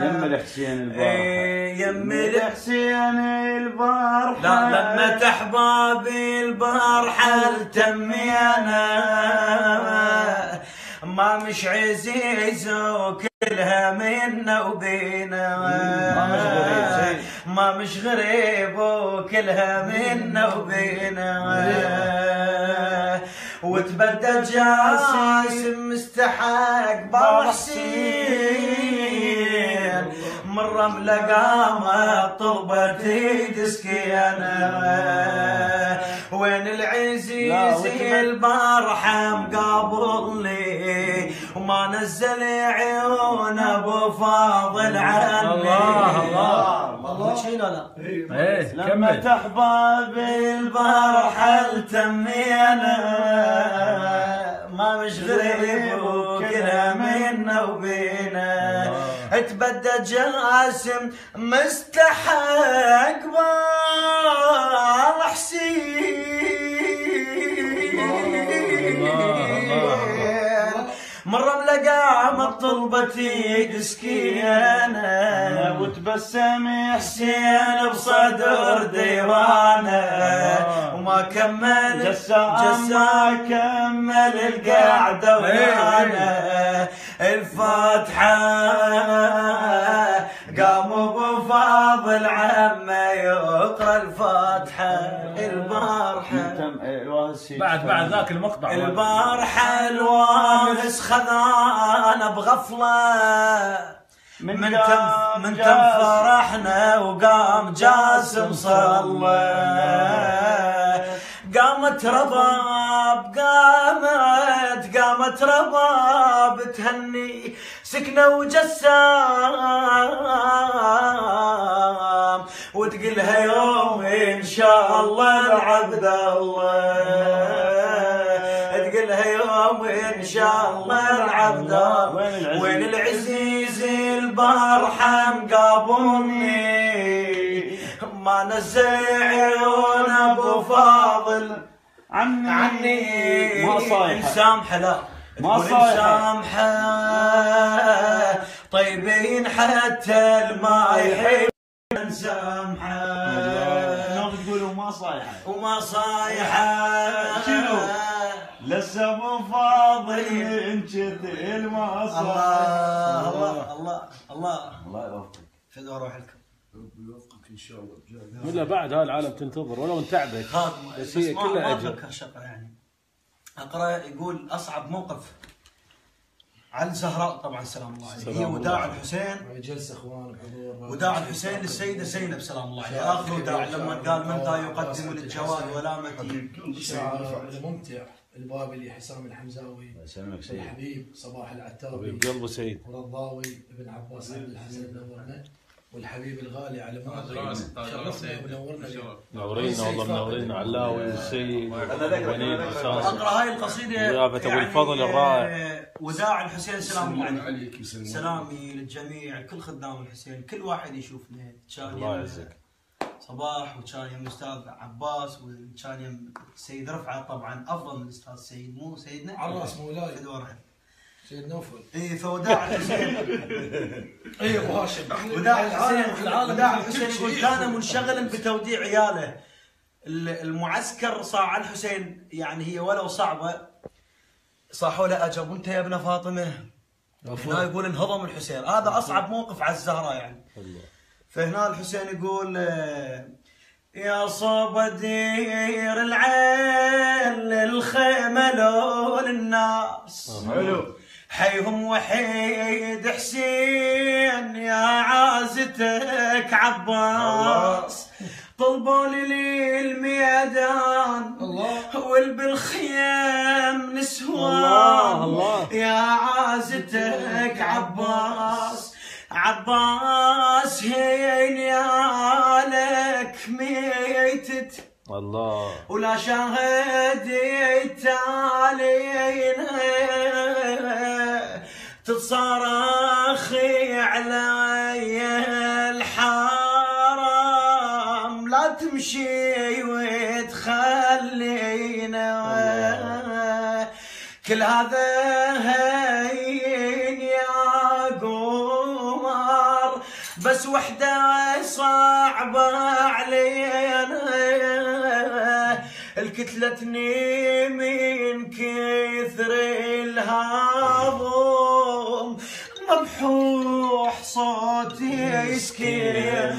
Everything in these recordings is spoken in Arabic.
يم الحسين البارحة يم الحسين البارحة لا لما احبابي البارحة التمينا ما مش عزيز وكلها منا وبينا ما مش غريب وكلها منا وبينا وتبدل جاسم مستحق بالحسين من رملة قامت طلبت دسكينا وين العزيز البارحة مقابلني وما نزل عيون ابو فاضل عني. الله الله الله شيء لا ايه لما تحبابي البارحة التمينا ما مش غريب وكلها منا وبينا تبدى جاسم مستحق بالحسين من رملة قامت طلبتي دسكينة وتبسم حسين بصدر ديوانه وما كمل جسام ما كمل القعدة وانا الفاتحة قام ابو فاضل عمه يقرا الفاتحة البارحة بعد ذاك المقطع البارحة الوارث خذانا بغفلة من تم فرحنا وقام جاسم صلى قامت رباب تهني سكنة وجسام وتقلها يوم ان شاء الله العبد الله تقلها يوم ان شاء الله العبد وين العزيز البارحة مقابلني ما نزل عيون ابو فاضل عني ما صايحة سامحه لا ما صايحة سامحه طيبين حتى الماء يحب سامحه لو تقولوا ما صايحة وما صايحه شنو لسه ابو فاضل انشتل ما صايحة. الله الله الله الله يوفقك فدوا روح لكم يوفقك ان شاء الله. ولا بعد هالعالم تنتظر ولو انتعبت بس هي كلها اجر. يعني اقرا يقول اصعب موقف على الزهراء طبعا سلام الله عليه هي وداع الحسين جلسه اخوان بحضور وداع الحسين للسيده زينب سلام الله عليها اخر وداع لما قال من ذا يقدم للجواد ولامتي شعار ممتع البابلي حسام الحمزاوي الحبيب صباح العتابي قلبه سيد ورضاوي ابن عباس عبد الحسن نورنا والحبيب الغالي على ماضي شرفنا ونورنا منورينا والله منورينا علاوي والسيد ونيد وسام اقرا هاي القصيده ضيافة ابو الفضل الرائع وداع الحسين سلام الله عليك سلامي للجميع كل خدام الحسين كل واحد يشوفنا الله يعزك صباح وكان يم الاستاذ عباس وكان يم السيد رفعت طبعا افضل من الاستاذ سيد مو سيدنا على راس مولاي فدوره سيد نوفل اي فوداع الحسين اي ابو هاشم وداع الحسين يقول كان منشغلا بتوديع عياله المعسكر صاع الحسين يعني هي ولو صعبه صاحوا له اجب انت يا ابن فاطمه هنا يقول انهضم الحسين هذا اصعب موقف على الزهراء يعني فهنا الحسين يقول يا صوب دير العين للخيمة لو للناس حلو حيهم وحيد حسين يا عازتك عباس طلبوا لي الميدان والبالخيام نسوان يا عازتك عباس هين يا لك ميتت الله ولا شاهدت علينا تتصارخي علي الحرام لا تمشي وتخلينا كل هذا هين يا قول البحر بس وحده صعبة علينا الكتلتني من كثر الهضم مبحوح صوتي يسكن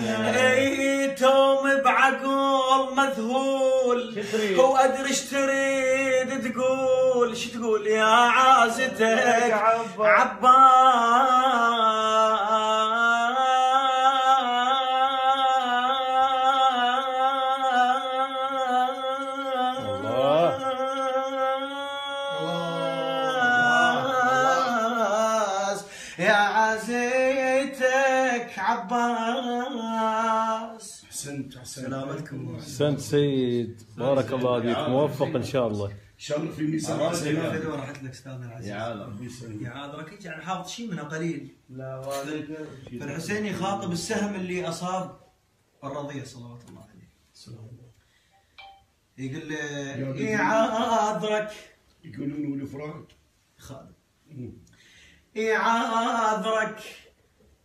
توم بعقول مذهول وادري ايش تريد تقول شو تقول يا عازتك يا عزيتك عباس. احسنت سلامتكم. احسنت سيد، بارك الله فيك، موفق ان شاء الله. ان شاء الله في ميزان حسنات. راحت لك استاذنا العزيز. يا عالم يا عذرك يعني حافظ شيء منها قليل. لا والدك فالحسين يخاطب السهم اللي اصاب الرضيع صلوات الله عليه. يقول له يا عذرك يقولون والافراد خالد يا عذرك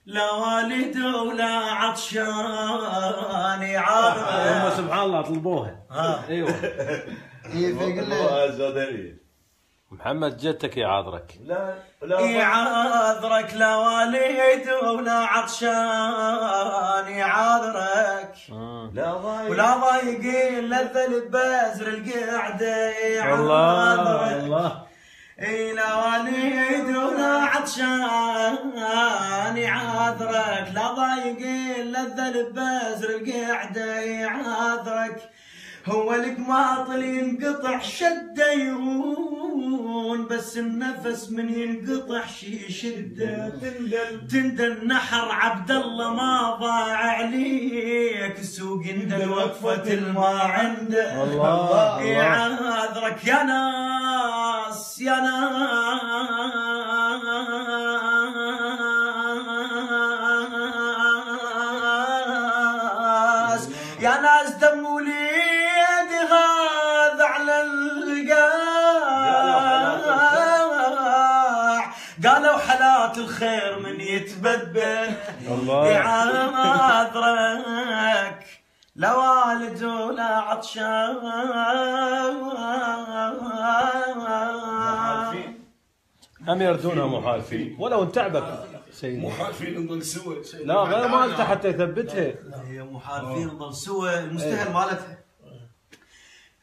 لا والد ولا عطشان يا عذرك. هم سبحان الله طلبوها. ايوه. يقول له زودري محمد جدتك يا عذرك. لا يا عذرك لا والد ولا عطشان يا عذرك ولا ضايق الا البزر القعده يا عذرك. الله لا والد ولا عطشان يا عذرك لا ضايق الا البزر القعده يا عذرك. هو القماطل ينقطع شده يهون بس النفس من ينقطع شي شده تندل نحر عبد الله ما ضاع عليك السوق اندل وقفه الما عنده. الله يا عذرك يا ناس يا ناس يا ناس دم وليد غاذ على القاع قالوا حالات الخير من يتبدل. يا عذرك لا والد ولا عطشان. هم يردونها محالفين ولو انتعبك سيدي. مو حالفين نضل سوا. لا غير مالته حتى يثبتها. هي محالفين نضل سوا.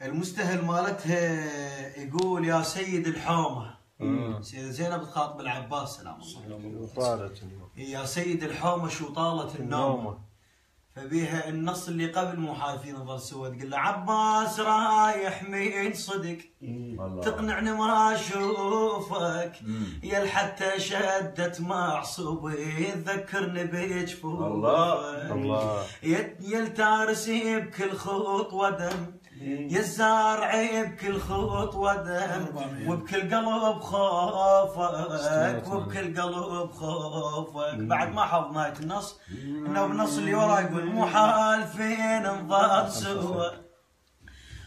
المستهل مالتها يقول يا سيد الحومه سيدة زينب تخاطب العباس سلام الله طالت يا سيد الحومه شو طالت النومه. فبيها النص اللي قبل محالفين نظل سوا تقول له عباس رايح من صدق تقنعني ما اشوفك يا حتى شدت معصوبي يذكرني بجفوفك الله يل تارسي بكل خطوه دم يا الزارع بكل خطوه دم وبكل قلب خوفك وبكل قلب خوفك. بعد ما حفظ نهايه النص انه بالنص اللي وراه يقول محالفين نظل سوا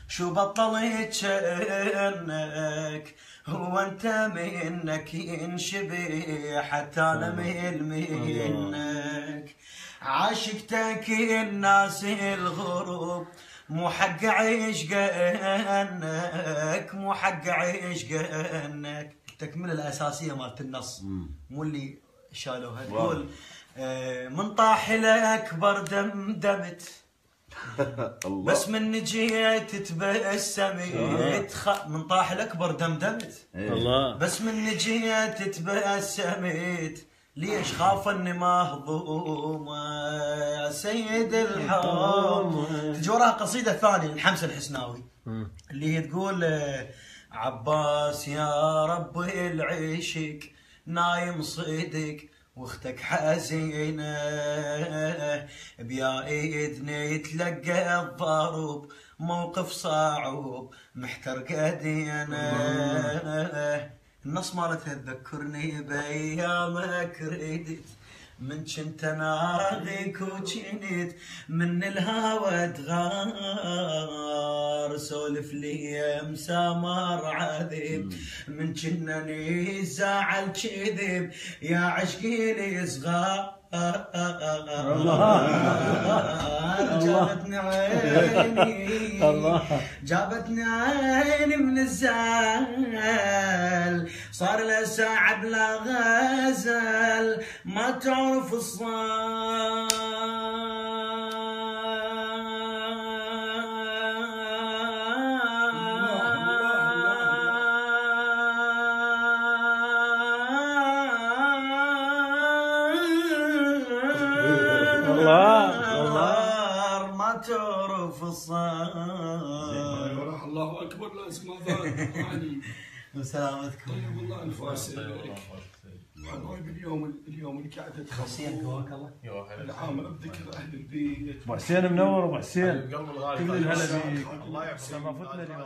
شو بطلت شأنك هو انت منك ينشبه حتى انا ميل منك عاشقتك الناس الغروب مو حق عشقنك مو حق عشقنك. التكمله الاساسيه مالت النص مو اللي شالوها. تقول من طاح الاكبر دمدمت بس من جيت تبسمت من طاح الاكبر دمدمت الله بس من جيت تبسمت ليش خاف اني مهضومه يا سيد الحوم. تجي وراها قصيده ثانيه لحمزه الحسناوي اللي هي تقول عباس يا رب العشق نايم صدق واختك حزينه بيا ايدني يتلقى الضروب موقف صعوب محتر قدينا. النص مالتها تذكرني بايامك ردت من كنت ناغيك وجنيت من الهوى تغار سولف لي مسامر عذيب من كنني زعل كذب يا عشقي لي صغار جابتني عيني جابتني عيني من الزعل صار له ساعة بلا غزل ما تعرف ما تعرف الصار. الله اكبر لا اسمع ذلك يعني وسلامتكم. طيب والله انفاس حبايب اليوم القعده تخصصوا العامل بذكر اهل البيت. ابو حسين منور ابو حسين. قلب الغالي كل الهلا بيك. الله يحفظك. شرفتنا اليوم.